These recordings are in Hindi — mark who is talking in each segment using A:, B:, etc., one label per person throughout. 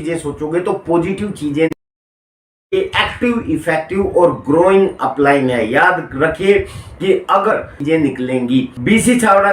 A: चीजें सोचोगे तो पॉजिटिव चीजें, एक्टिव, इफेक्टिव और ग्रोइंग अपलाइन है। याद रखिए कि अगर चीजें निकलेंगी बीसी छावड़ा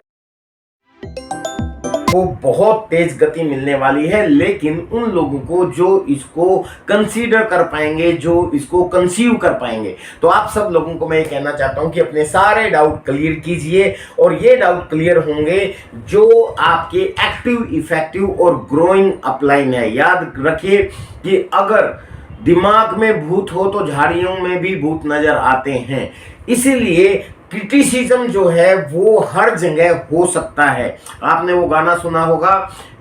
A: को बहुत तेज गति मिलने वाली है, लेकिन उन लोगों को जो इसको कंसीडर कर पाएंगे, जो इसको कंसीव कर पाएंगे। तो आप सब लोगों को मैं ये कहना चाहता हूं कि अपने सारे डाउट क्लियर कीजिए, और ये डाउट क्लियर होंगे जो आपके एक्टिव, इफेक्टिव और ग्रोइंग अपलाइन है। याद रखिए कि अगर दिमाग में भूत हो तो झाड़ियों में भी भूत नजर आते हैं, इसीलिए क्रिटिसिज्म जो है वो हर जगह हो सकता है। आपने वो गाना सुना होगा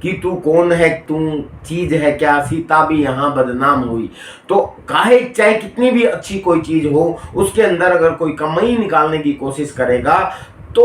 A: कि तू कौन है, तू चीज है क्या, सीता भी यहाँ बदनाम हुई। तो चाहे कितनी भी अच्छी कोई चीज हो, उसके अंदर अगर कोई कमी निकालने की कोशिश करेगा तो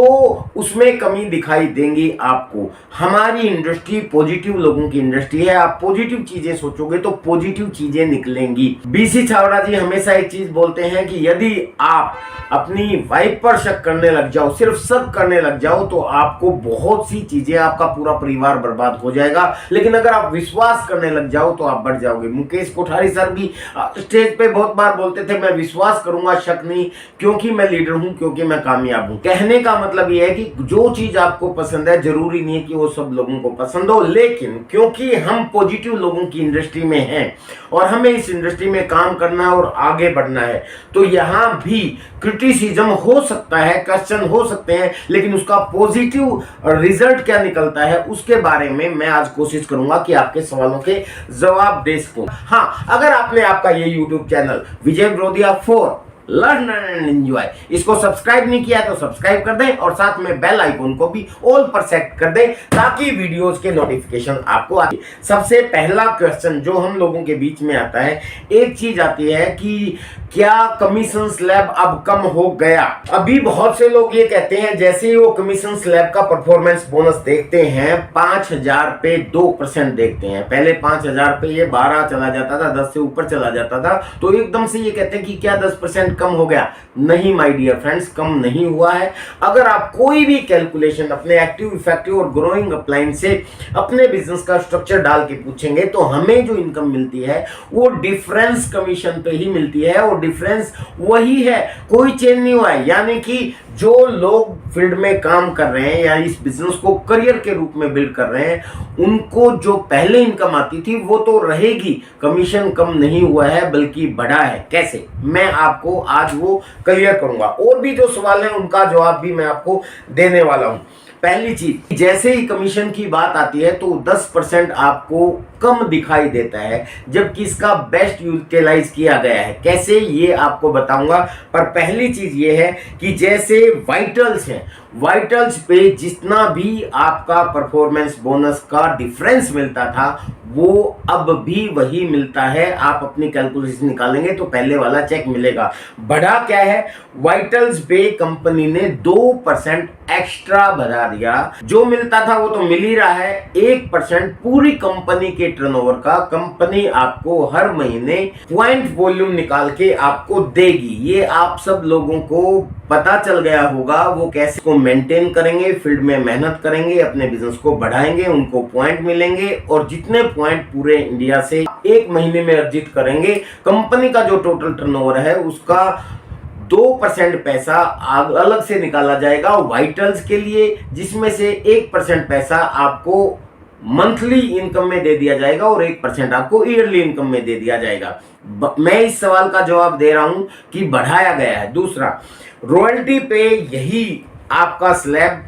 A: उसमें कमी दिखाई देंगी आपको। हमारी इंडस्ट्री पॉजिटिव लोगों की इंडस्ट्री है। आप पॉजिटिव चीजें सोचोगे तो पॉजिटिव चीजें निकलेंगी। बीसी छावड़ा जी हमेशा एक चीज बोलते हैं कि यदि आप अपनी वाइफ पर शक करने लग जाओ, सिर्फ शक करने लग जाओ, तो आपको बहुत सी चीजें, आपका पूरा परिवार बर्बाद हो जाएगा। लेकिन अगर आप विश्वास करने लग जाओ तो आप बढ़ जाओगे। मुकेश कोठारी सर भी स्टेज पे बहुत बार बोलते थे, मैं विश्वास करूंगा, शक नहीं, क्योंकि मैं लीडर हूं, क्योंकि मैं कामयाब हूं। कहने का मतलब यह है कि जो चीज आपको पसंद है जरूरी नहीं है कि वो सब लोगों को पसंद हो, लेकिन क्योंकि हम पॉजिटिव लोगों की इंडस्ट्री में हैं और हमें इस इंडस्ट्री में काम करना है और आगे बढ़ना है, तो यहां भी क्रिटिसिज्म हो सकता है, क्वेश्चन हो सकते हैं, लेकिन उसका पॉजिटिव रिजल्ट क्या निकलता है उसके बारे में मैं आज कोशिश करूंगा कि आपके सवालों के जवाब दे सकूं। हाँ, अगर आपने आपका ये YouTube channel Vijay Brodiya 4 learn and enjoy इसको सब्सक्राइब नहीं किया तो सब्सक्राइब कर दें, और साथ में बेल आइकन को भी ऑल पर सेट कर दें ताकि वीडियोस के नोटिफिकेशन आपको आए। सबसे पहला क्वेश्चन जो हम लोगों के बीच में आता है, एक चीज आती है कि क्या कमीशन स्लैब अब कम हो गया। अभी बहुत से लोग ये कहते हैं जैसे ही वो कमीशन स्लैब का परफॉर्मेंस बोनस देखते हैं 5000 पे 2% देखते हैं। पहले 5000 पे ये 12 चला जाता था, 10 से ऊपर चला जाता था, तो एकदम से ये कहते हैं कि क्या 10% कम हो गया। नहीं माय डियर फ्रेंड्स, कम नहीं हुआ है। अगर आप कोई भी कैलकुलेशन अपने एक्टिव, इफेक्टिव और ग्रोइंग अपलाइन से अपने बिजनेस का स्ट्रक्चर डाल के पूछेंगे तो हमें जो इनकम मिलती है वो डिफरेंस कमीशन पे ही मिलती है, और डिफरेंस वही है, कोई चेंज नहीं हुआ है। यानी कि जो लोग फील्ड में काम कर रहे हैं या इस बिजनेस को करियर के रूप में बिल्ड कर रहे हैं, उनको जो पहले इनकम आती थी वो तो रहेगी, कमीशन कम नहीं हुआ है बल्कि बढ़ा है। कैसे, मैं आपको आज वो क्लियर करूंगा, और भी जो सवाल है उनका जवाब भी मैं आपको देने वाला हूं। पहली चीज, जैसे ही कमीशन की बात आती है तो 10% आपको कम दिखाई देता है, जबकि इसका बेस्ट यूटिलाइज किया गया है। कैसे, ये आपको बताऊंगा। पर पहली चीज ये है कि जैसे वाइटल्स हैं, वाइटल्स पे जितना भी आपका परफॉर्मेंस बोनस का डिफरेंस मिलता था वो अब भी वही मिलता है। आप अपनी कैलकुलेशन निकालेंगे तो पहले वाला चेक मिलेगा। बढ़ा क्या है, वाइटल्स पे कंपनी ने 2% एक्स्ट्रा बढ़ा दिया। जो मिलता था वो तो मिल ही रहा है, 1% पूरी कंपनी के टर्नओवर का कंपनी आपको हर महीने पॉइंट वॉल्यूम निकाल के आपको देगी। ये आप सब लोगों को पता चल गया होगा वो कैसे को मेंटेन करेंगे, फील्ड में मेहनत करेंगे, अपने बिजनेस को बढ़ाएंगे, उनको पॉइंट मिलेंगे, और जितने पॉइंट पूरे इंडिया से एक महीने में अर्जित करेंगे, कंपनी का जो टोटल टर्नओवर है उसका 2% पैसा अलग से निकाला जाएगा वाइटल्स के लिए, जिसमें से 1% पैसा आपको मंथली इनकम में दे दिया जाएगा और 1% आपको ईयरली इनकम में दे दिया जाएगा। मैं इस सवाल का जवाब दे रहा हूं कि बढ़ाया गया है। दूसरा, रॉयल्टी पे यही आपका स्लैब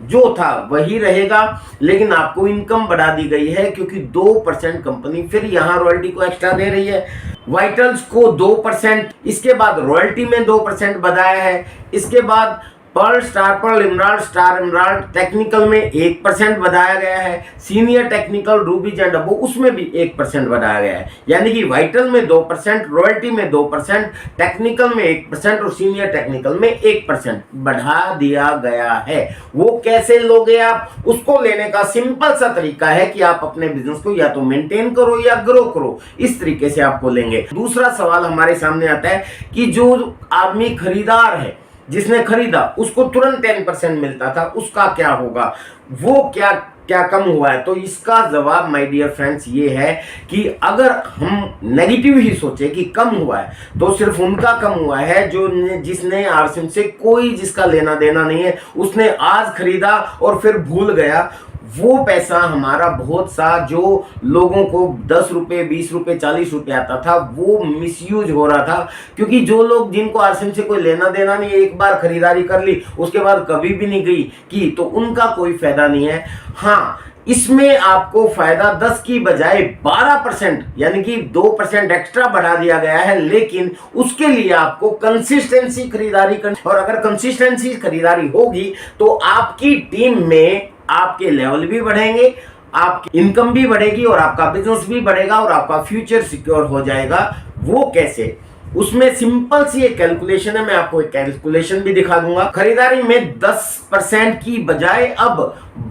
A: जो था वही रहेगा, लेकिन आपको इनकम बढ़ा दी गई है क्योंकि 2% कंपनी फिर यहां रॉयल्टी को एक्स्ट्रा दे रही है। वाइटल्स को 2%, इसके बाद रॉयल्टी में 2% बढ़ाया है, इसके बाद pearl, star pearl, emerald, star emerald technical में 1% बढ़ाया गया है, senior technical, rubies and above उसमें भी 1% बढ़ाया गया है। यानी कि वाइटल में 2%, रॉयल्टी में 2%, टेक्निकल में 1% और सीनियर टेक्निकल में 1% बढ़ा दिया गया है। वो कैसे लोगे आप, उसको लेने का सिंपल सा तरीका है कि आप अपने बिजनेस को या तो मेंटेन करो या ग्रो करो, इस तरीके से आपको लेंगे। दूसरा सवाल हमारे सामने आता है कि जो आदमी खरीदार है, जिसने खरीदा उसको तुरंत 10% मिलता था, उसका क्या होगा, वो क्या क्या कम हुआ है? तो इसका जवाब माय डियर फ्रेंड्स ये है कि अगर हम नेगेटिव ही सोचे कि कम हुआ है, तो सिर्फ उनका कम हुआ है जो जिसने आरसिम से कोई जिसका लेना देना नहीं है, उसने आज खरीदा और फिर भूल गया। वो पैसा हमारा बहुत सा जो लोगों को 10 रुपए 20 रुपए 40 रुपए आता था, वो मिसयूज हो रहा था, क्योंकि जो लोग जिनको आरसिम से कोई लेना देना नहीं, एक बार खरीदारी कर ली उसके बाद कभी भी नहीं गई की, तो उनका कोई फायदा नहीं है। हाँ, इसमें आपको फायदा 10 की बजाय 12% यानी कि 2% एक्स्ट्रा बढ़ा दिया गया है, लेकिन उसके लिए आपको कंसिस्टेंसी खरीदारी करनी, और अगर कंसिस्टेंसी खरीदारी होगी तो आपकी टीम में आपके लेवल भी बढ़ेंगे, आपकी इनकम भी बढ़ेगी और आपका बिजनेस भी बढ़ेगा और आपका फ्यूचर सिक्योर हो जाएगा। वो कैसे? उसमें सिंपल सी एक कैलकुलेशन है, मैं आपको एक कैलकुलेशन भी दिखा दूंगा। खरीदारी में 10% की बजाय अब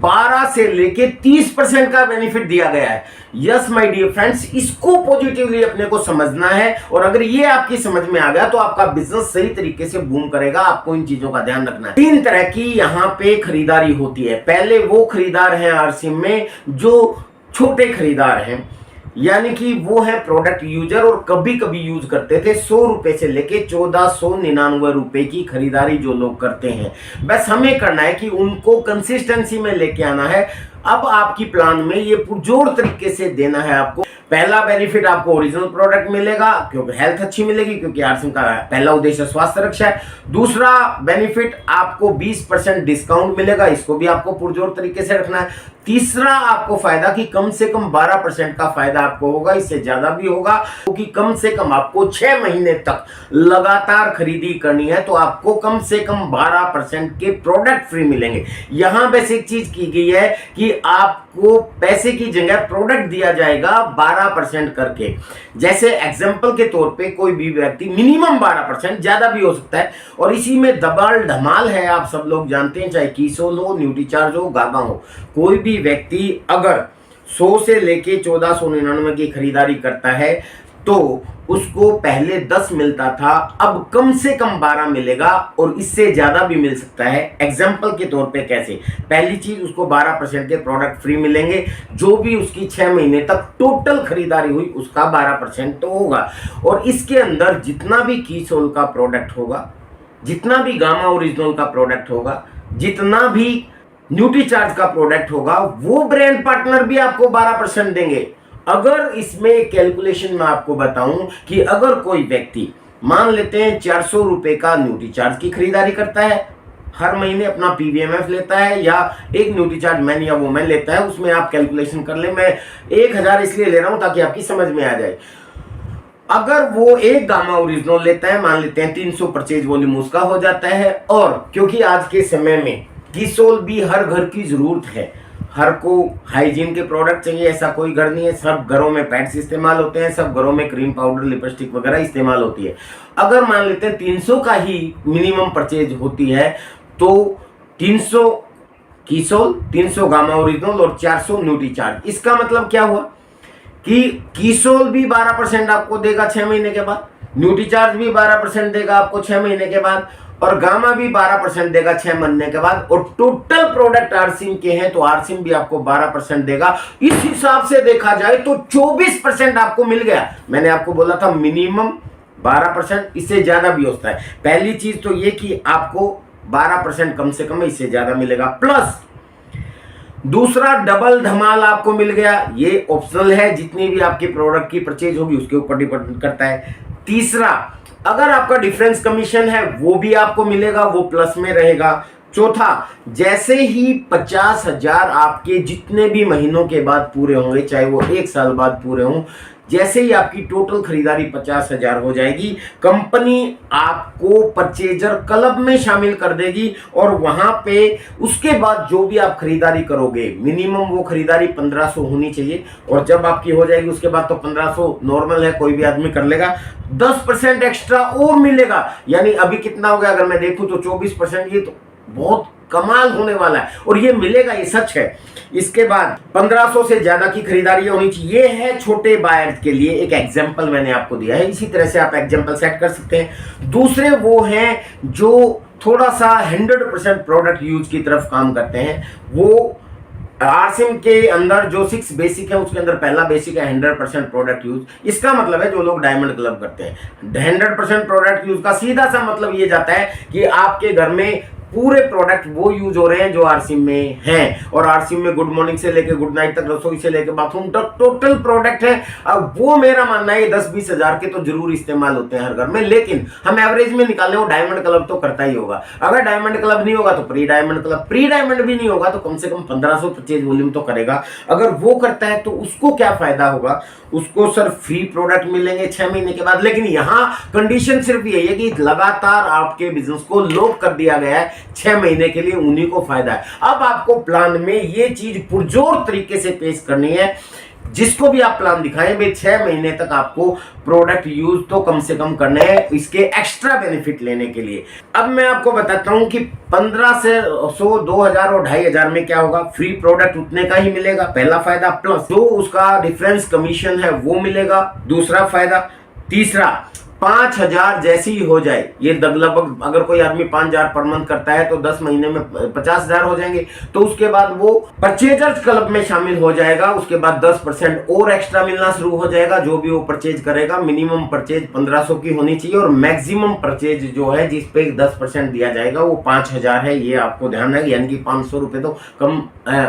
A: 12 से लेके 30% का बेनिफिट दिया गया है। यस माय डियर फ्रेंड्स, इसको पॉजिटिवली अपने को समझना है, और अगर ये आपकी समझ में आ गया तो आपका बिजनेस सही तरीके से बूम करेगा। आपको इन चीजों का ध्यान रखना है। 3 तरह की यहाँ पे खरीदारी होती है। पहले वो खरीदार हैं आरसिम में जो छोटे खरीदार हैं, यानी कि वो है प्रोडक्ट यूजर और कभी कभी यूज करते थे। 100 रुपए से लेके 1499 रुपए की खरीदारी जो लोग करते हैं, बस हमें करना है कि उनको कंसिस्टेंसी में लेके आना है। अब आपकी प्लान में ये पुरजोर तरीके से देना है आपको। पहला बेनिफिट आपको ओरिजिनल प्रोडक्ट मिलेगा, क्योंकि हेल्थ अच्छी मिलेगी, क्योंकि आरसिम का पहला उद्देश्य स्वास्थ्य रक्षा है। दूसरा बेनिफिट आपको 20% डिस्काउंट मिलेगा, इसको भी आपको पुरजोर तरीके से रखना है। तीसरा आपको फायदा कि कम से कम 12% का फायदा आपको होगा, इससे ज्यादा भी होगा, क्योंकि कम से कम आपको 6 महीने तक लगातार खरीदी करनी है, तो आपको कम से कम 12% के प्रोडक्ट फ्री मिलेंगे। यहां बस एक चीज की गई है कि आपको पैसे की जगह प्रोडक्ट दिया जाएगा 12% करके। जैसे एग्जांपल के तौर पे कोई भी व्यक्ति मिनिमम 12%, ज्यादा भी हो सकता है, और इसी में दबाल धमाल है, आप सब लोग जानते हैं, चाहे कीसोल हो, न्यूट्रीचार्ज हो, गाबा हो, कोई भी व्यक्ति अगर 100 से लेके 1499 की खरीदारी करता है तो उसको पहले 10 मिलता था, अब कम से कम 12 मिलेगा, और इससे ज्यादा भी मिल सकता है। एग्जांपल के तौर पे कैसे? पहली चीज, उसको 12% के प्रोडक्ट फ्री मिलेंगे, जो भी उसकी 6 महीने तक टोटल खरीदारी हुई उसका 12% तो होगा, और इसके अंदर जितना भी कीसोल का प्रोडक्ट होगा, जितना भी गामा ओरिजिनल का प्रोडक्ट होगा, जितना भी न्यूट्रीचार्ज का प्रोडक्ट होगा, वो ब्रांड पार्टनर भी आपको 12% देंगे। अगर इसमें कैलकुलेशन में आपको बताऊं कि अगर कोई व्यक्ति मान लेते हैं 400 रुपए का न्यूट्रीचार्ज की खरीदारी करता है, हर महीने अपना पीवीएमएफ लेता है, या एक न्यूट्रीचार्ज मैन या वुमेन लेता है, उसमें आप कैलकुलेशन कर ले। मैं 1000 इसलिए ले रहा हूं ताकि आपकी समझ में आ जाए। अगर वो एक गामा ओरिजिनल लेता है, मान लेते हैं 300 परचेज वॉल्यूम उसका हो जाता है, और क्योंकि आज के समय में कीसोल भी हर घर की जरूरत है, हर को हाइजीन के प्रोडक्ट चाहिए, ऐसा कोई घर नहीं है, सब घरों में पैड्स इस्तेमाल होते हैं, सब घरों में क्रीम पाउडर लिपस्टिक वगैरह इस्तेमाल होती है। अगर मान लेते हैं 300 का ही मिनिमम परचेज होती है, तो 300 कीसोल, 300 गामा ओरिजिनल और 400 न्यूट्रीचार्ज। इसका मतलब क्या हुआ कि कीसोल भी 12% आपको देगा 6 महीने के बाद, न्यूट्रीचार्ज भी 12% देगा आपको 6 महीने के बाद, और गामा भी 12% देगा 6 महीने के बाद, और टोटल प्रोडक्ट आरसिम के हैं तो आरसिम भी आपको 12% देगा। इस हिसाब से देखा जाए तो 24% आपको मिल गया। मैंने आपको बोला था मिनिमम 12%, इससे ज्यादा भी होता है। पहली चीज तो ये कि आपको 12% कम से कम, इससे ज्यादा मिलेगा, प्लस दूसरा डबल धमाल आपको मिल गया। ये ऑप्शनल है, जितनी भी आपकी प्रोडक्ट की परचेज होगी उसके ऊपर डिपेंड करता है। तीसरा, अगर आपका डिफरेंस कमीशन है वो भी आपको मिलेगा, वो प्लस में रहेगा। चौथा, जैसे ही 50,000 आपके जितने भी महीनों के बाद पूरे होंगे, चाहे वो 1 साल बाद पूरे हों, जैसे ही आपकी टोटल खरीदारी 50,000 हो जाएगी, कंपनी आपको परचेजर क्लब में शामिल कर देगी, और वहां पे उसके बाद जो भी आप खरीदारी करोगे, मिनिमम वो खरीदारी 1500 होनी चाहिए, और जब आपकी हो जाएगी उसके बाद तो 1500 नॉर्मल है, कोई भी आदमी कर लेगा। 10% एक्स्ट्रा और मिलेगा, यानी अभी कितना हो गया अगर मैं देखूं तो 24%। ये तो बहुत कमाल होने वाला है, और ये मिलेगा, ये सच है। इसके बाद 1500 से ज्यादा की खरीदारी होनी चाहिए। ये है छोटे बायर्स के लिए एक एग्जांपल मैंने आपको दिया है, इसी तरह से आप एग्जांपल सेट कर सकते हैं। दूसरे वो हैं जो थोड़ा सा 100% प्रोडक्ट यूज की तरफ काम करते हैं, वो आरसीएम के अंदर जो 6 बेसिक है उसके अंदर पहला बेसिक है 100% प्रोडक्ट यूज। इसका मतलब है जो लोग डायमंड क्लब करते हैं 100% प्रोडक्ट यूज का सीधा सा मतलब ये जाता है कि आपके घर में पूरे प्रोडक्ट वो यूज हो रहे हैं जो आरसीएम में हैं, और आरसीएम में गुड मॉर्निंग से लेके गुड नाइट तक, रसोई से लेके बाथरूम तक टोटल प्रोडक्ट है। अब वो मेरा मानना है 10-20 हजार के तो जरूर इस्तेमाल होते हैं हर घर में, लेकिन हम एवरेज में निकालें वो डायमंड क्लब तो करता ही होगा। अगर डायमंड क्लब नहीं होगा तो pre diamond club, pre diamond भी नहीं होगा तो कम से कम 1500 परचेज वॉल्यूम तो करेगा। अगर वो करता है तो उसको क्या फायदा होगा, उसको सर फ्री प्रोडक्ट मिलेंगे 6 महीने के बाद। लेकिन यहाँ कंडीशन सिर्फ यही है कि लगातार आपके बिजनेस को लॉक कर दिया गया है 6 महीने के लिए, उन्हीं को फायदा है। अब आपको प्लान में ये चीज पुरजोर तरीके से पेश करनी है, जिसको भी आप प्लान दिखाएं भाई 6 महीने तक आपको प्रोडक्ट यूज तो कम से कम करने हैं इसके एक्स्ट्रा बेनिफिट लेने के लिए। अब मैं आपको बताता हूं कि 15 से 100, 2000 और 2500 में क्या होगा, फ्री प्रोडक्ट उतने का ही मिलेगा, पहला फायदा, प्लस जो उसका डिफरेंस कमीशन है वो मिलेगा, दूसरा फायदा। तीसरा 5000 जैसी ही हो जाए, ये लगभग अगर कोई आदमी 5000 पर मंथ करता है तो 10 महीने में 50000 हो जाएंगे, तो उसके बाद वो परचेजर्स क्लब में शामिल हो जाएगा। उसके बाद 10% और एक्स्ट्रा मिलना शुरू हो जाएगा जो भी वो परचेज करेगा। मिनिमम परचेज 1500 की होनी चाहिए और मैक्सिमम परचेज जो है जिसपे 10% दिया जाएगा वो 5000 है, ये आपको ध्यान है। यानी कि 500 रुपए तो कम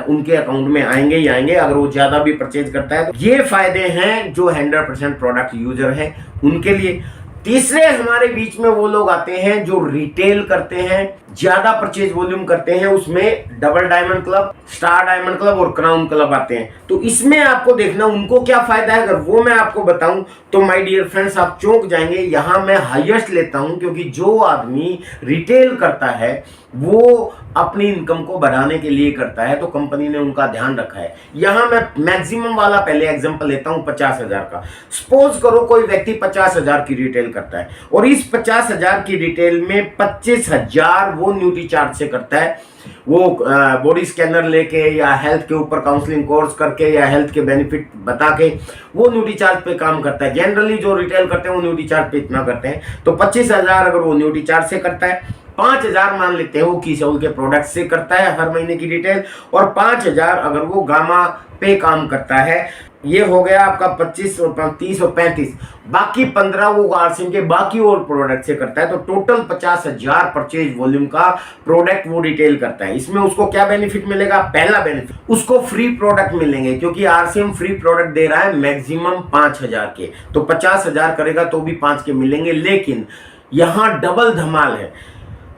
A: उनके अकाउंट में आएंगे ही आएंगे अगर वो ज्यादा भी परचेज करता है। तो ये फायदे हैं जो 100% प्रोडक्ट यूजर है उनके लिए। तीसरे हमारे बीच में वो लोग आते हैं जो रिटेल करते हैं, ज्यादा परचेज वॉल्यूम करते हैं, उसमें double diamond club, star diamond club और क्राउन क्लब आते हैं। तो इसमें आपको देखना उनको क्या फायदा है। अगर वो मैं आपको बताऊं तो माय डियर फ्रेंड्स आप चौंक जाएंगे। यहां मैं हाईएस्ट लेता हूं क्योंकि जो आदमी रिटेल करता है वो अपनी इनकम को बढ़ाने के लिए करता है, तो कंपनी ने उनका ध्यान रखा है। यहां मैं मैक्सिमम वाला पहले एग्जांपल लेता हूं 50,000 का। सपोज करो कोई व्यक्ति 50,000 की रिटेल करता है और इस 50,000 की रिटेल में 25,000 वो न्यूट्री चार्ज से करता है। वो बॉडी स्कैनर लेके या हेल्थ के ऊपर काउंसलिंग कोर्स करके या हेल्थ के बेनिफिट बता के वो न्यूट्री चार्ज पे काम करता है। जनरली जो रिटेल करते हैं वो न्यूट्री चार्ज पे इतना करते हैं। तो 25,000 अगर वो न्यूट्री चार्ज से करता है, 5,000 मान लेते हैं वो कीसोल के प्रोडक्ट से करता है हर महीने की रिटेल, और 5,000 अगर वो गामा पे काम करता है। ये हो गया आपका 25 और 30 और 35, बाकी 15 वो आरसीएम के बाकी और प्रोडक्ट से करता है। तो टोटल 50,000 परचेज वॉल्यूम का प्रोडक्ट वो रिटेल करता है। इसमें उसको क्या बेनिफिट मिलेगा, पहला बेनिफिट उसको फ्री प्रोडक्ट मिलेंगे क्योंकि आरसीएम फ्री प्रोडक्ट दे रहा है मैक्सिमम 5,000 के, तो 50,000 करेगा तो भी 5 के मिलेंगे। लेकिन यहां डबल धमाल है,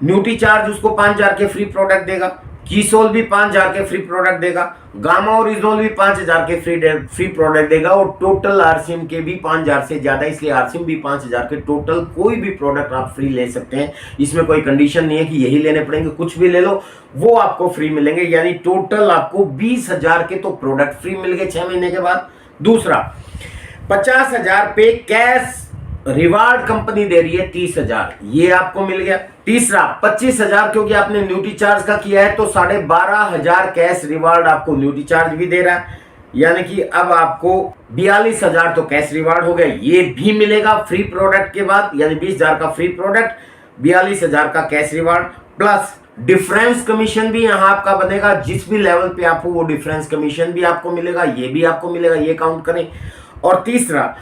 A: न्यूट्री चार्ज उसको 5,000 के फ्री प्रोडक्ट देगा, कीसोल भी 5,000 के फ्री प्रोडक्ट देगा, गामा और इजोल भी 5,000 के फ्री प्रोडक्ट देगा, और टोटल आरसीएम के भी 5,000 से ज्यादा, इसलिए आरसीएम भी 5,000 के टोटल कोई भी प्रोडक्ट आप फ्री ले सकते हैं। इसमें कोई कंडीशन नहीं है कि यही लेने पड़ेंगे, कुछ भी ले लो वो आपको फ्री मिलेंगे। यानी टोटल आपको 20,000 के तो प्रोडक्ट फ्री मिल गए 6 महीने के बाद। दूसरा 50,000 पे कैश रिवार्ड कंपनी दे रही है 30,000, ये आपको मिल गया। तीसरा 25,000 क्योंकि आपने न्यूट्री चार्ज का किया है तो 12,500 कैश रिवार्ड आपको न्यूट्री चार्ज भी दे रहा है। यानी कि अब आपको 42,000 तो कैश रिवार्ड हो गए, ये भी मिलेगा फ्री प्रोडक्ट के बाद। यानी 20,000 का फ्री प्रोडक्ट, 42,000 का cash reward, plus difference commission भी यहां आपका बनेगा। जिस भी लेवल पे आपको वो डिफरेंस कमीशन भी आपको मिलेगा, ये भी आपको मिलेगा, ये काउंट करें। और तीसरा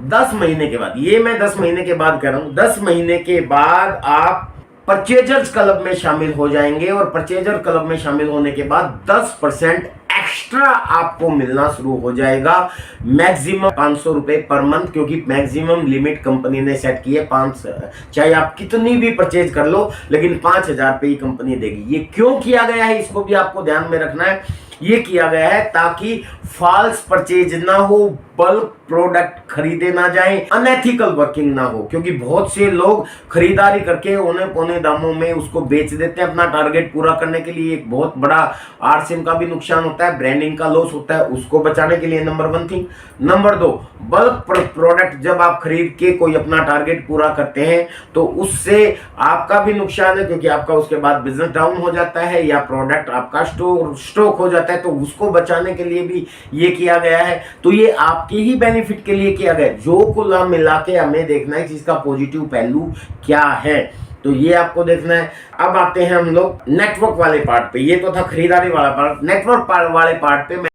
A: 10 महीने के बाद, ये मैं 10 महीने के बाद कह रहा हूं, 10 महीने के बाद आप परचेजर्स क्लब में शामिल हो जाएंगे, और परचेजर क्लब में शामिल होने के बाद 10% एक्स्ट्रा आपको मिलना शुरू हो जाएगा। मैक्सिमम 500 रुपए पर मंथ, क्योंकि मैक्सिमम लिमिट कंपनी ने सेट की है 5, चाहे आप कितनी भी परचेज कर लो लेकिन 5,000 पे ही कंपनी देगी। ये क्यों किया गया है इसको भी आपको ध्यान में रखना है। ये किया गया है ताकि फॉल्स परचेज ना हो, बल्क प्रोडक्ट खरीदे ना जाए, अनएथिकल वर्किंग ना हो, क्योंकि बहुत से लोग खरीदारी करके औने पौने दामों में उसको बेच देते हैं अपना टारगेट पूरा करने के लिए। एक बहुत बड़ा आरसीएम का भी नुकसान होता है, ब्रांडिंग का लॉस होता है, उसको बचाने के लिए number 1 thing. Number 2, bulk product जब आप खरीद के कोई अपना टारगेट पूरा करते हैं तो उससे आपका भी नुकसान है, क्योंकि आपका उसके बाद बिजनेस डाउन हो जाता है या प्रोडक्ट आपका स्टॉक हो जाता है, तो उसको बचाने के लिए भी ये किया गया है। तो ये आपके ही बेनिफिट के लिए किया गया। जो कुल मिला के हमें देखना है कि इसका पॉजिटिव पहलू क्या है। तो ये आपको देखना है। अब आते हैं हम लोग नेटवर्क वाले पार्ट पे। ये तो था खरीदारी वाला पार्ट। नेटवर्क वाले पार्ट पे